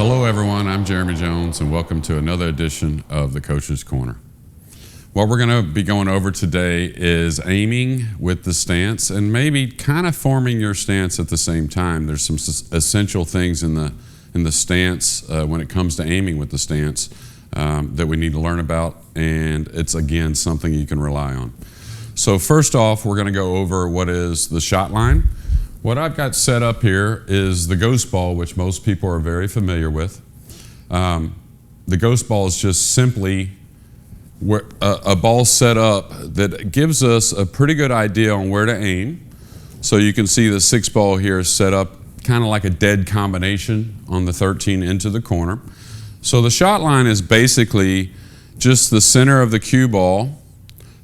Hello everyone, I'm Jeremy Jones and welcome to another edition of the Coach's Corner. What we're going to be going over today is aiming with the stance and maybe kind of forming your stance at the same time. There's some essential things in the stance when it comes to aiming with the stance that we need to learn about, and it's again something you can rely on. So first off, we're going to go over what is the shot line. What I've got set up here is the ghost ball, which most people are very familiar with. The ghost ball is just simply a ball set up that gives us a pretty good idea on where to aim. So you can see the 6 ball here is set up kind of like a dead combination on the 13 into the corner. So the shot line is basically just the center of the cue ball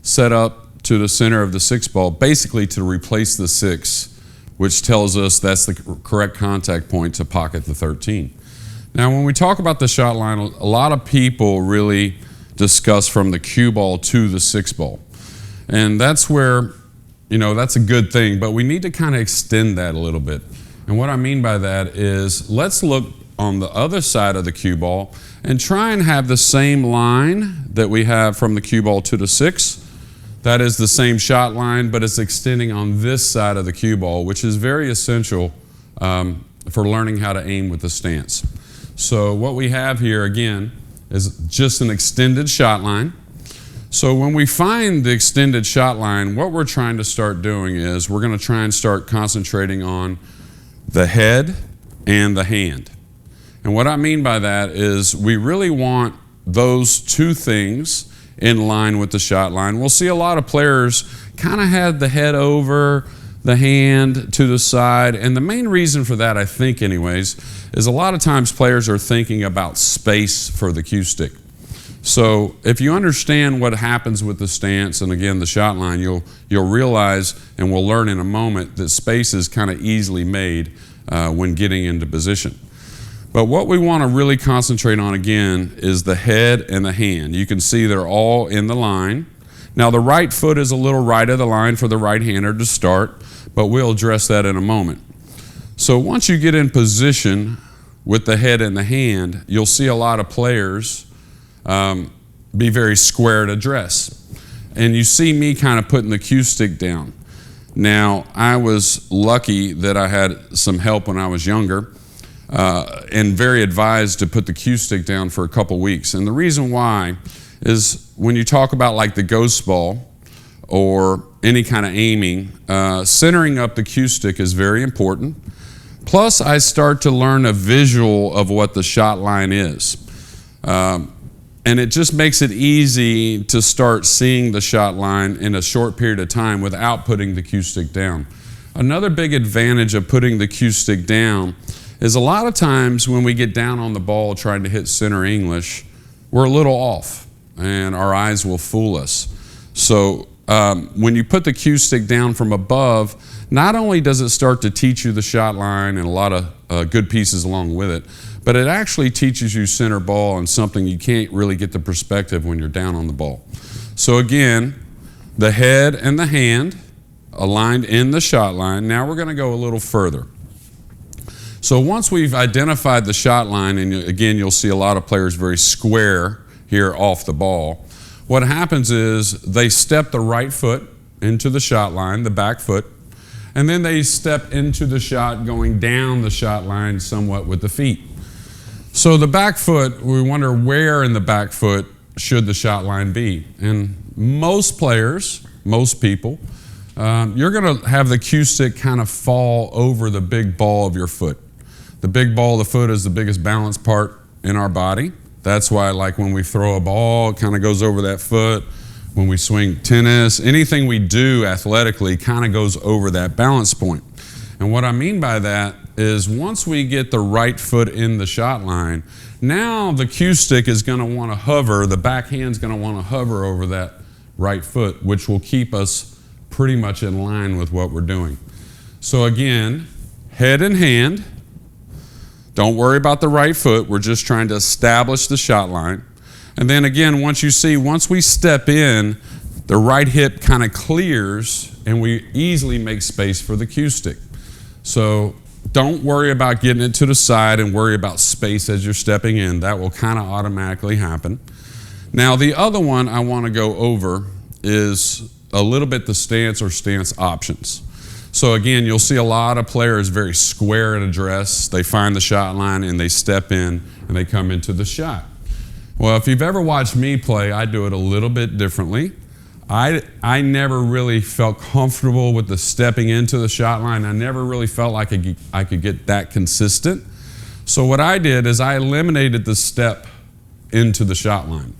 set up to the center of the 6 ball, basically to replace the 6, which tells us that's the correct contact point to pocket the 13. Now, when we talk about the shot line, a lot of people really discuss from the cue ball to the 6 ball. And that's where, that's a good thing, but we need to kind of extend that a little bit. And what I mean by that is, let's look on the other side of the cue ball and try and have the same line that we have from the cue ball to the 6. That is the same shot line, but it's extending on this side of the cue ball, which is very essential for learning how to aim with the stance. So what we have here, again, is just an extended shot line. So when we find the extended shot line, what we're trying to start doing is we're going to try and start concentrating on the head and the hand. And what I mean by that is we really want those two things in line with the shot line. We'll see a lot of players kind of have the head over, the hand to the side, and the main reason for that, I think anyways, is a lot of times players are thinking about space for the cue stick. So if you understand what happens with the stance and again the shot line, you'll realize, and we'll learn in a moment, that space is kind of easily made when getting into position. But what we want to really concentrate on again is the head and the hand. You can see they're all in the line. Now the right foot is a little right of the line for the right-hander to start, but we'll address that in a moment. So once you get in position with the head and the hand, you'll see a lot of players be very square at address. And you see me kind of putting the cue stick down. Now I was lucky that I had some help when I was younger. And very advised to put the cue stick down for a couple weeks. And the reason why is when you talk about like the ghost ball or any kind of aiming, centering up the cue stick is very important. Plus, I start to learn a visual of what the shot line is. And it just makes it easy to start seeing the shot line in a short period of time without putting the cue stick down. Another big advantage of putting the cue stick down is a lot of times when we get down on the ball trying to hit center English, we're a little off and our eyes will fool us. So when you put the cue stick down from above, not only does it start to teach you the shot line and a lot of good pieces along with it, but it actually teaches you center ball and something you can't really get the perspective when you're down on the ball. So again, the head and the hand aligned in the shot line. Now we're going to go a little further. So once we've identified the shot line, and again, you'll see a lot of players very square here off the ball, what happens is they step the right foot into the shot line, the back foot, and then they step into the shot going down the shot line somewhat with the feet. So the back foot, we wonder where in the back foot should the shot line be. And most players, most people, you're going to have the cue stick kind of fall over the big ball of your foot. The big ball of the foot is the biggest balance part in our body. That's why, like when we throw a ball, it kind of goes over that foot. When we swing tennis, anything we do athletically kind of goes over that balance point. And what I mean by that is once we get the right foot in the shot line, now the cue stick is going to want to hover, the back hand's going to want to hover over that right foot, which will keep us pretty much in line with what we're doing. So again, head and hand. Don't worry about the right foot. We're just trying to establish the shot line. And then again, once we step in, the right hip kind of clears and we easily make space for the cue stick. So Don't worry about getting it to the side and worry about space as you're stepping in. That will kind of automatically happen. Now, the other one I want to go over is a little bit the stance or stance options. So again, you'll see a lot of players very square in a dress. They find the shot line and they step in and they come into the shot. Well, if you've ever watched me play, I do it a little bit differently. I never really felt comfortable with the stepping into the shot line. I never really felt like I could get that consistent. So what I did is I eliminated the step into the shot line.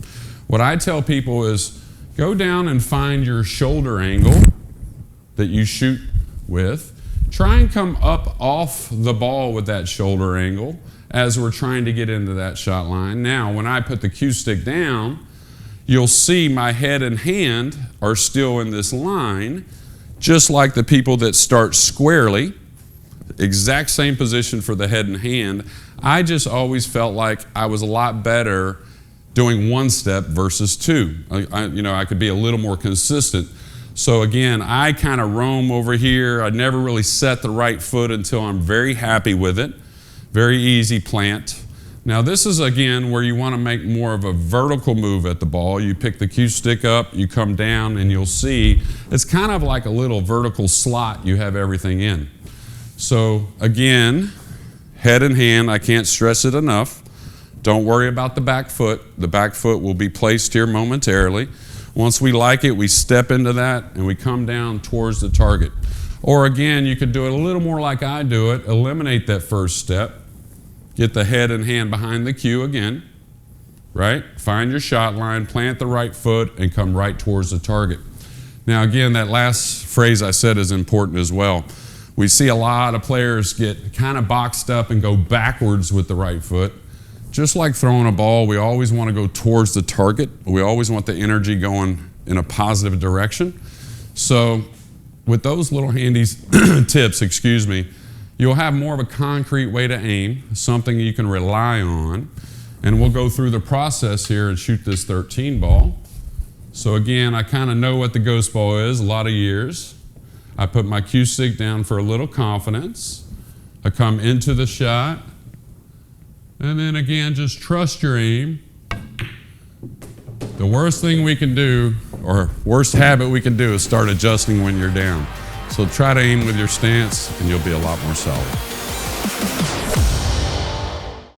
What I tell people is go down and find your shoulder angle that you shoot with. Try and come up off the ball with that shoulder angle as we're trying to get into that shot line. Now, when I put the cue stick down, you'll see my head and hand are still in this line, just like the people that start squarely, exact same position for the head and hand. I just always felt like I was a lot better doing one step versus two. I could be a little more consistent. So again, I kind of roam over here. I never really set the right foot until I'm very happy with it. Very easy plant. Now this is again where you want to make more of a vertical move at the ball. You pick the cue stick up, you come down, and you'll see it's kind of like a little vertical slot you have everything in. So again, head and hand, I can't stress it enough. Don't worry about the back foot. The back foot will be placed here momentarily. Once we like it, we step into that and we come down towards the target. Or again, you could do it a little more like I do it. Eliminate that first step. Get the head and hand behind the cue again, right? Find your shot line, plant the right foot, and come right towards the target. Now again, that last phrase I said is important as well. We see a lot of players get kind of boxed up and go backwards with the right foot. Just like throwing a ball, we always want to go towards the target. We always want the energy going in a positive direction. So with those little handy tips, you'll have more of a concrete way to aim, something you can rely on. And we'll go through the process here and shoot this 13 ball. So again, I kind of know what the ghost ball is, a lot of years. I put my cue stick down for a little confidence. I come into the shot. And then again, just trust your aim. The worst thing we can do, or worst habit we can do, is start adjusting when you're down. So try to aim with your stance and you'll be a lot more solid.